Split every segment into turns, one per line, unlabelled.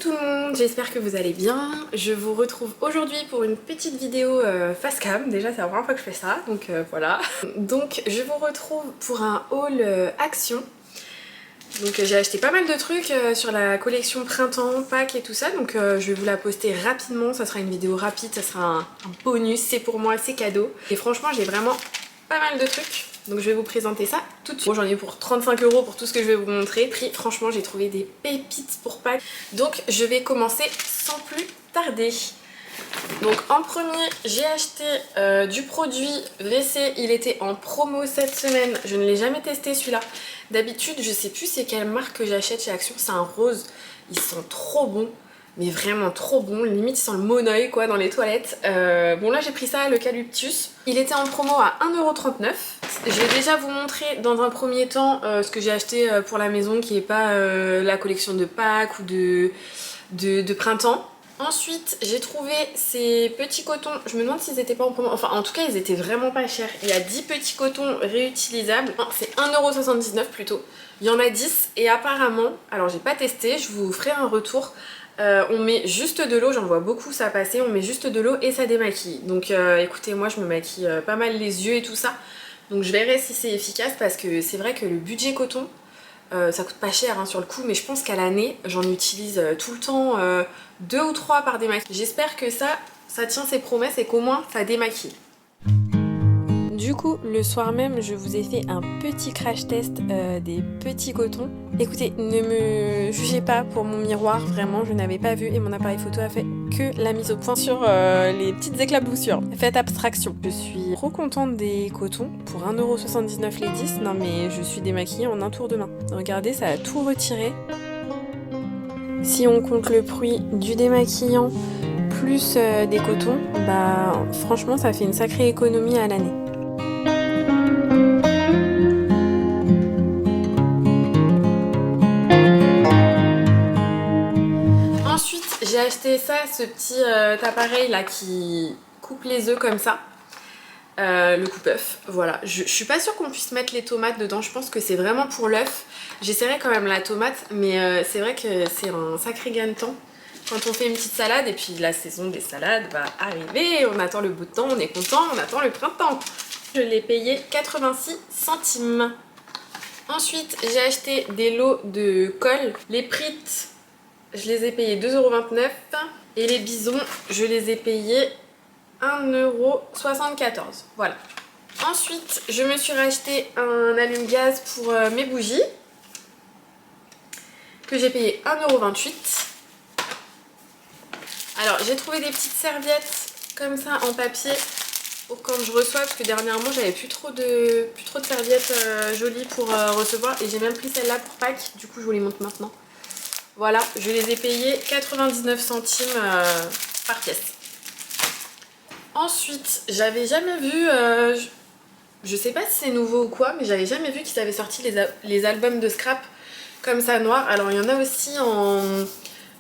tout le monde, j'espère que vous allez bien. Je vous retrouve aujourd'hui pour une petite vidéo face cam. Déjà c'est la première fois que je fais ça, donc voilà. Donc je vous retrouve pour un haul Action. Donc j'ai acheté pas mal de trucs sur la collection printemps, Pâques et tout ça. Donc je vais vous la poster rapidement, ça sera une vidéo rapide, ça sera un bonus, c'est pour moi, c'est cadeau. Et franchement j'ai vraiment pas mal de trucs. Donc je vais vous présenter ça tout de suite. Bon, j'en ai pour 35 € pour tout ce que je vais vous montrer. Prix, franchement j'ai trouvé des pépites pour Pâques. Donc je vais commencer sans plus tarder. Donc en premier j'ai acheté du produit WC, il était en promo cette semaine, je ne l'ai jamais testé celui-là. D'habitude je sais plus c'est quelle marque que j'achète chez Action, c'est un rose, il sent trop bon. Mais vraiment trop bon, limite il sent le monoeil quoi dans les toilettes. Bon là j'ai pris ça, l'eucalyptus. Il était en promo à 1,39 €. Je vais déjà vous montrer dans un premier temps ce que j'ai acheté pour la maison qui n'est pas la collection de Pâques ou de printemps. Ensuite j'ai trouvé ces petits cotons, je me demande s'ils étaient pas en promo, enfin en tout cas ils étaient vraiment pas chers. Il y a 10 petits cotons réutilisables, c'est 1,79 € plutôt. Il y en a 10 et apparemment, alors j'ai pas testé, je vous ferai un retour. On met juste de l'eau, j'en vois beaucoup ça passer, on met juste de l'eau et ça démaquille. Donc écoutez, moi je me maquille pas mal les yeux et tout ça. Donc je verrai si c'est efficace parce que c'est vrai que le budget coton, ça coûte pas cher hein, sur le coup, mais je pense qu'à l'année, j'en utilise tout le temps 2 ou 3 par démaquille. J'espère que ça tient ses promesses et qu'au moins ça démaquille. Du coup, le soir même, je vous ai fait un petit crash test des petits cotons. Écoutez, ne me jugez pas pour mon miroir, vraiment, je n'avais pas vu et mon appareil photo a fait que la mise au point sur les petites éclaboussures. Faites abstraction. Je suis trop contente des cotons pour 1,79 € les 10. Non mais je suis démaquillée en un tour de main. Regardez, ça a tout retiré. Si on compte le prix du démaquillant plus des cotons, bah franchement ça fait une sacrée économie à l'année. J'ai acheté ça, ce petit appareil là qui coupe les œufs comme ça, le coupe-œuf, voilà. Je suis pas sûre qu'on puisse mettre les tomates dedans, je pense que c'est vraiment pour l'œuf. J'essaierai quand même la tomate, mais c'est vrai que c'est un sacré gain de temps quand on fait une petite salade et puis la saison des salades va arriver, on attend le beau temps, on est content, on attend le printemps. Je l'ai payé 86 centimes. Ensuite j'ai acheté des lots de colle, les Pritt. Je les ai payés 2,29 € et les bisons, je les ai payés 1,74 €. Voilà. Ensuite, je me suis racheté un allume-gaz pour mes bougies que j'ai payé 1,28 €. Alors, j'ai trouvé des petites serviettes comme ça en papier pour quand je reçois parce que dernièrement, j'avais plus trop de serviettes jolies pour recevoir et j'ai même pris celle-là pour Pâques. Du coup, je vous les montre maintenant. Voilà, je les ai payés 99 centimes par pièce. Ensuite, j'avais jamais vu, je sais pas si c'est nouveau ou quoi, mais j'avais jamais vu qu'ils avaient sorti les albums de scrap comme ça noir. Alors il y en a aussi en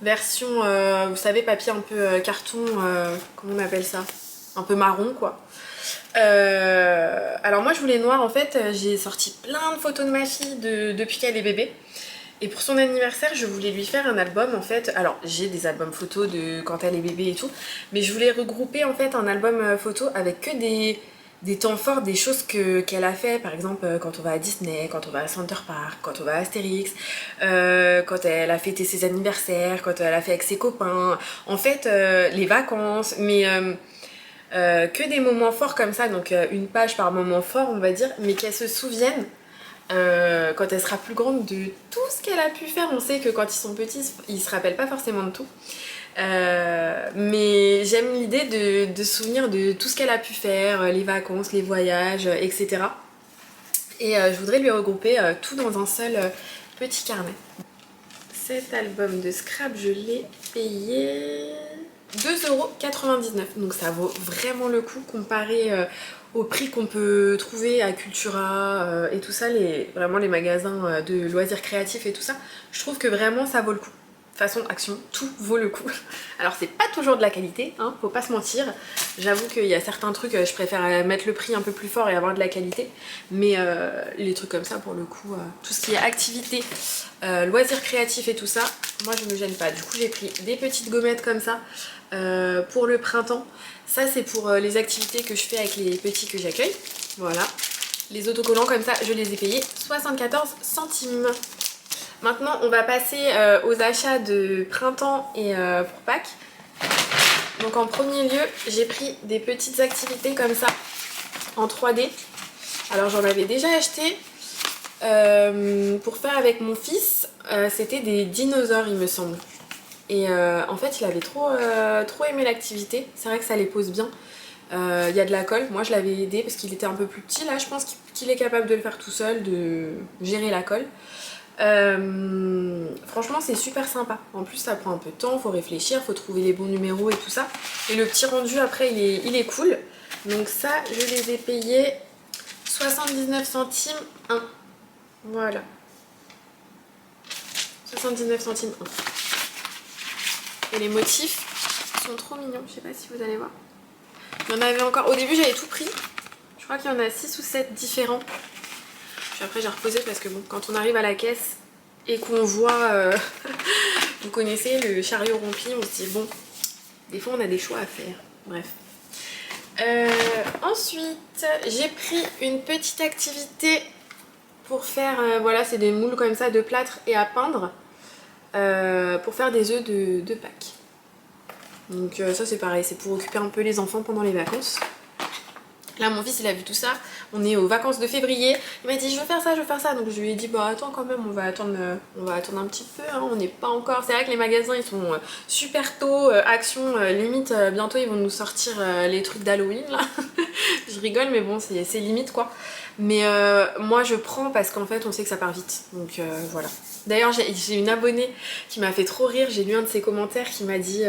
version, vous savez, papier un peu carton, comment on appelle ça? Un peu marron quoi. Alors moi je voulais noir en fait, j'ai sorti plein de photos de ma fille depuis qu'elle est bébé. Et pour son anniversaire, je voulais lui faire un album en fait. Alors j'ai des albums photos de quand elle est bébé et tout, mais je voulais regrouper en fait un album photo avec que des temps forts, des choses qu'elle a fait. Par exemple quand on va à Disney, quand on va à Center Park, quand on va à Astérix, quand elle a fêté ses anniversaires, quand elle a fait avec ses copains. En fait les vacances, mais que des moments forts comme ça. Donc une page par moment fort on va dire, mais qu'elle se souvienne. Quand elle sera plus grande de tout ce qu'elle a pu faire. On sait que quand ils sont petits, ils se rappellent pas forcément de tout. Mais j'aime l'idée de se souvenir de tout ce qu'elle a pu faire, les vacances, les voyages, etc. Et je voudrais lui regrouper tout dans un seul petit carnet. Cet album de scrap, je l'ai payé 2,99 €. Donc ça vaut vraiment le coup comparé au prix qu'on peut trouver à Cultura et tout ça, vraiment les magasins de loisirs créatifs et tout ça. Je trouve que vraiment ça vaut le coup. façon Action, tout vaut le coup. Alors c'est pas toujours de la qualité, hein, faut pas se mentir. J'avoue qu'il y a certains trucs, je préfère mettre le prix un peu plus fort et avoir de la qualité. Mais les trucs comme ça, pour le coup, tout ce qui est activité, loisirs créatifs et tout ça, moi je me gêne pas. Du coup j'ai pris des petites gommettes comme ça pour le printemps. Ça c'est pour les activités que je fais avec les petits que j'accueille. Voilà. Les autocollants comme ça, je les ai payés 74 centimes. Maintenant, on va passer aux achats de printemps et pour Pâques. Donc en premier lieu, j'ai pris des petites activités comme ça en 3D. Alors j'en avais déjà acheté pour faire avec mon fils. C'était des dinosaures, il me semble. Et en fait, il avait trop aimé l'activité. C'est vrai que ça les pose bien. Il y a de la colle. Moi, je l'avais aidé parce qu'il était un peu plus petit. Là, je pense qu'il est capable de le faire tout seul, de gérer la colle. Franchement c'est super sympa, en plus ça prend un peu de temps, faut réfléchir, faut trouver les bons numéros et tout ça, et le petit rendu après il est cool. Donc ça je les ai payés 79 centimes 1, voilà, 79 centimes 1. Et les motifs sont trop mignons, je sais pas si vous allez voir. Il y en avait encore, au début j'avais tout pris, je crois qu'il y en a 6 ou 7 différents. Puis après j'ai reposé parce que bon, quand on arrive à la caisse et qu'on voit, vous connaissez le chariot rempli, on se dit bon, des fois on a des choix à faire, bref. Ensuite j'ai pris une petite activité pour faire, voilà c'est des moules comme ça de plâtre et à peindre, pour faire des œufs de Pâques. Donc ça c'est pareil, c'est pour occuper un peu les enfants pendant les vacances. Là mon fils il a vu tout ça, on est aux vacances de février, il m'a dit je veux faire ça, donc je lui ai dit bah attends quand même, on va attendre un petit peu, hein, on n'est pas encore, c'est vrai que les magasins ils sont super tôt, Action, limite bientôt ils vont nous sortir les trucs d'Halloween là, je rigole mais bon c'est limite quoi, mais moi je prends parce qu'en fait on sait que ça part vite, donc voilà. D'ailleurs j'ai une abonnée qui m'a fait trop rire, j'ai lu un de ses commentaires qui m'a dit...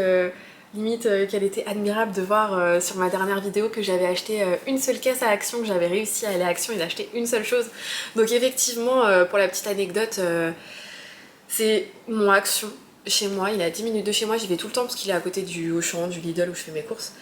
limite qu'elle était admirable de voir sur ma dernière vidéo que j'avais acheté une seule caisse à Action, que j'avais réussi à aller à Action et d'acheter une seule chose. Donc effectivement, pour la petite anecdote, c'est mon Action chez moi, il est à 10 minutes de chez moi, j'y vais tout le temps parce qu'il est à côté du Auchan, du Lidl où je fais mes courses.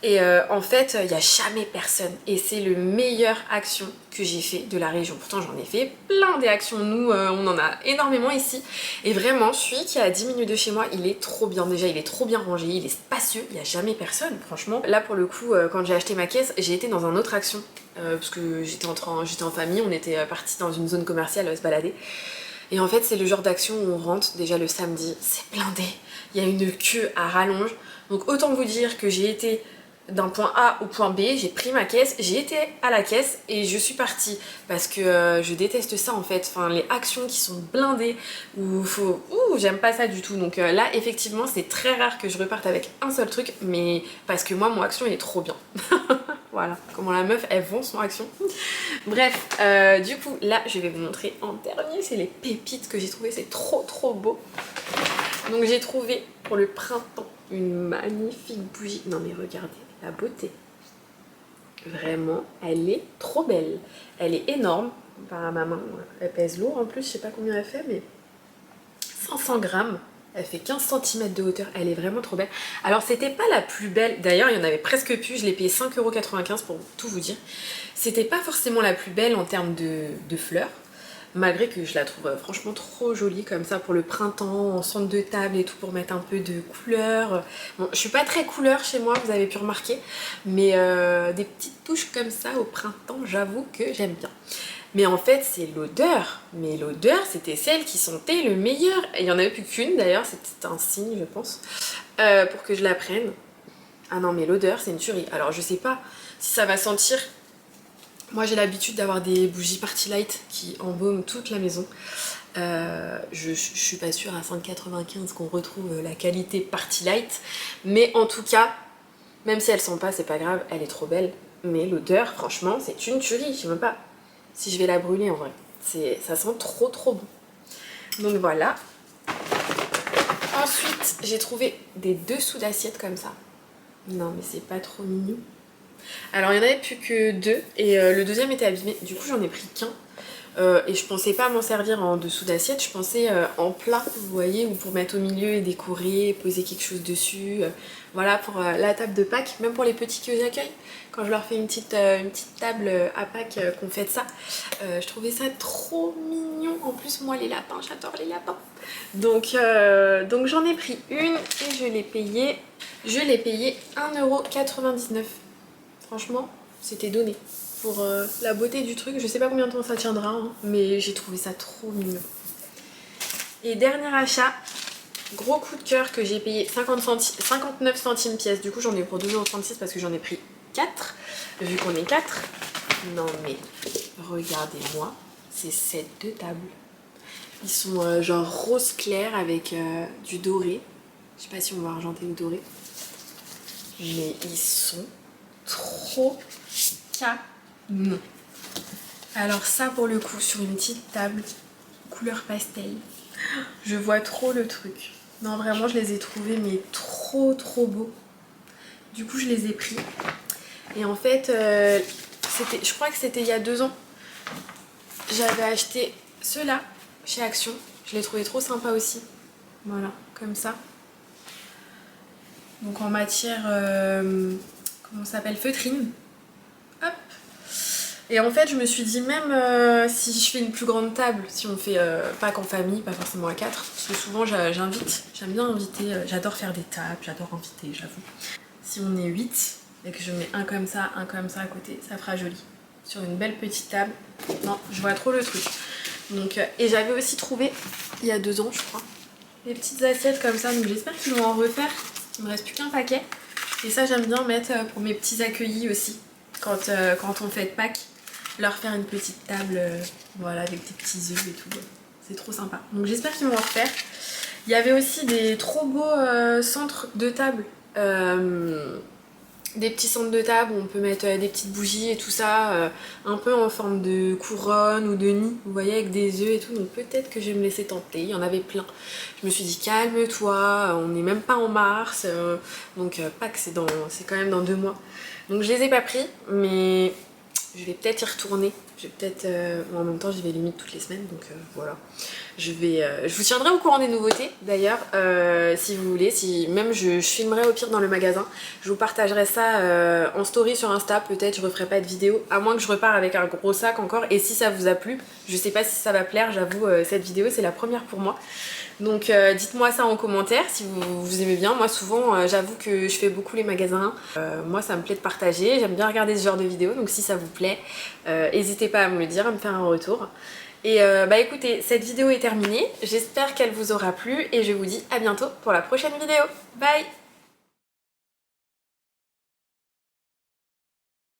Et en fait, il n'y a jamais personne. Et c'est le meilleur Action que j'ai fait de la région. Pourtant, j'en ai fait plein des Actions. Nous, on en a énormément ici. Et vraiment, celui qui est à 10 minutes de chez moi, il est trop bien. Déjà, il est trop bien rangé, il est spacieux. Il n'y a jamais personne, franchement. Là, pour le coup, quand j'ai acheté ma caisse, j'ai été dans un autre Action. Parce que j'étais en famille, on était partis dans une zone commerciale se balader. Et en fait, c'est le genre d'action où on rentre déjà le samedi, c'est blindé. Il y a une queue à rallonge. Donc autant vous dire que j'ai été d'un point A au point B, j'ai pris ma caisse, j'ai été à la caisse et je suis partie. Parce que je déteste ça en fait. Enfin, les actions qui sont blindées, où faut... Ouh, j'aime pas ça du tout. Donc là, effectivement, c'est très rare que je reparte avec un seul truc. Mais parce que moi, mon Action, il est trop bien. Voilà, comment la meuf, elle vend son Action. Bref, du coup, là, je vais vous montrer en dernier. C'est les pépites que j'ai trouvées. C'est trop beau. Donc j'ai trouvé pour le printemps une magnifique bougie. Non mais regardez la beauté. Vraiment, elle est trop belle. Elle est énorme. Par ma main, elle pèse lourd en plus. Je sais pas combien elle fait, mais 500 grammes. Elle fait 15 cm de hauteur, elle est vraiment trop belle. Alors c'était pas la plus belle, d'ailleurs il y en avait presque plus, je l'ai payé 5,95 € pour tout vous dire. C'était pas forcément la plus belle en termes de fleurs, malgré que je la trouve franchement trop jolie comme ça pour le printemps, en centre de table et tout, pour mettre un peu de couleur. Bon, je suis pas très couleur chez moi, vous avez pu remarquer, mais des petites touches comme ça au printemps, j'avoue que j'aime bien. Mais en fait c'est l'odeur, mais l'odeur c'était celle qui sentait le meilleur. Et il n'y en avait plus qu'une d'ailleurs, c'était un signe je pense, pour que je la prenne. Ah non mais l'odeur c'est une tuerie. Alors je sais pas si ça va sentir, moi j'ai l'habitude d'avoir des bougies Party Light qui embaument toute la maison. Je suis pas sûre à 5,95 € qu'on retrouve la qualité Party Light. Mais en tout cas, même si elle sent pas c'est pas grave, elle est trop belle. Mais l'odeur franchement c'est une tuerie, je sais même pas si je vais la brûler en vrai. Ça sent trop bon. Donc voilà. Ensuite, j'ai trouvé des dessous d'assiettes comme ça. Non mais c'est pas trop mignon. Alors il n'y en avait plus que deux et le deuxième était abîmé. Du coup j'en ai pris qu'un. et je pensais pas m'en servir en dessous d'assiette, je pensais en plat, vous voyez, ou pour mettre au milieu et décorer, poser quelque chose dessus. Voilà pour la table de Pâques, même pour les petits que j'accueille. Quand je leur fais une petite table à Pâques qu'on fait de ça, je trouvais ça trop mignon. En plus moi les lapins, j'adore les lapins. Donc j'en ai pris une et je l'ai payée 1,99 €. Franchement, c'était donné. Pour la beauté du truc, je sais pas combien de temps ça tiendra, hein, mais j'ai trouvé ça trop mignon. Et dernier achat, gros coup de cœur que j'ai payé 59 centimes pièce. Du coup j'en ai eu pour 2,36 € parce que j'en ai pris 4, vu qu'on est 4. Non mais regardez-moi ces sets de table. Ils sont genre rose clair avec du doré. Je sais pas si on va argenter ou doré. Mais ils sont trop canon. Alors ça pour le coup sur une petite table couleur pastel, je vois trop le truc. Non vraiment je les ai trouvés mais trop beaux. Du coup je les ai pris. Et en fait je crois que c'était il y a 2 ans. J'avais acheté ceux-là chez Action. Je les trouvais trop sympas aussi. Voilà, comme ça. Donc en matière, comment ça s'appelle, feutrine. Hop. Et en fait je me suis dit même si je fais une plus grande table, si on fait pas qu'en famille, pas forcément à 4, parce que souvent j'invite, j'aime bien inviter, j'adore faire des tables, j'adore inviter, j'avoue. Si on est 8 et que je mets un comme ça à côté, ça fera joli. Sur une belle petite table, non, je vois trop le truc. Donc, et j'avais aussi trouvé, il y a 2 ans je crois, des petites assiettes comme ça, donc j'espère qu'ils vont en refaire. Il me reste plus qu'un paquet. Et ça j'aime bien mettre pour mes petits accueillis aussi, quand on fait de Pâques. Leur faire une petite table, voilà, avec des petits œufs et tout. C'est trop sympa. Donc j'espère qu'ils vont en refaire. Il y avait aussi des trop beaux centres de table. Des petits centres de table où on peut mettre des petites bougies et tout ça, un peu en forme de couronne ou de nid, vous voyez, avec des œufs et tout. Donc peut-être que je vais me laisser tenter. Il y en avait plein. Je me suis dit calme-toi, on n'est même pas en mars, donc Pâques c'est quand même dans 2 mois. Donc je les ai pas pris, mais je vais peut-être y retourner. Je vais peut-être, en même temps j'y vais limite toutes les semaines, donc voilà. Je vous tiendrai au courant des nouveautés d'ailleurs, si vous voulez, si même je filmerai au pire dans le magasin. Je vous partagerai ça en story sur Insta, peut-être je referai pas de vidéo, à moins que je repars avec un gros sac encore. Et si ça vous a plu, je sais pas si ça va plaire, j'avoue, cette vidéo c'est la première pour moi. Donc dites-moi ça en commentaire si vous aimez bien. Moi souvent j'avoue que je fais beaucoup les magasins. Moi ça me plaît de partager, j'aime bien regarder ce genre de vidéos. Donc si ça vous plaît, n'hésitez pas à me le dire, à me faire un retour. Et bah écoutez, cette vidéo est terminée. J'espère qu'elle vous aura plu et je vous dis à bientôt pour la prochaine vidéo. Bye!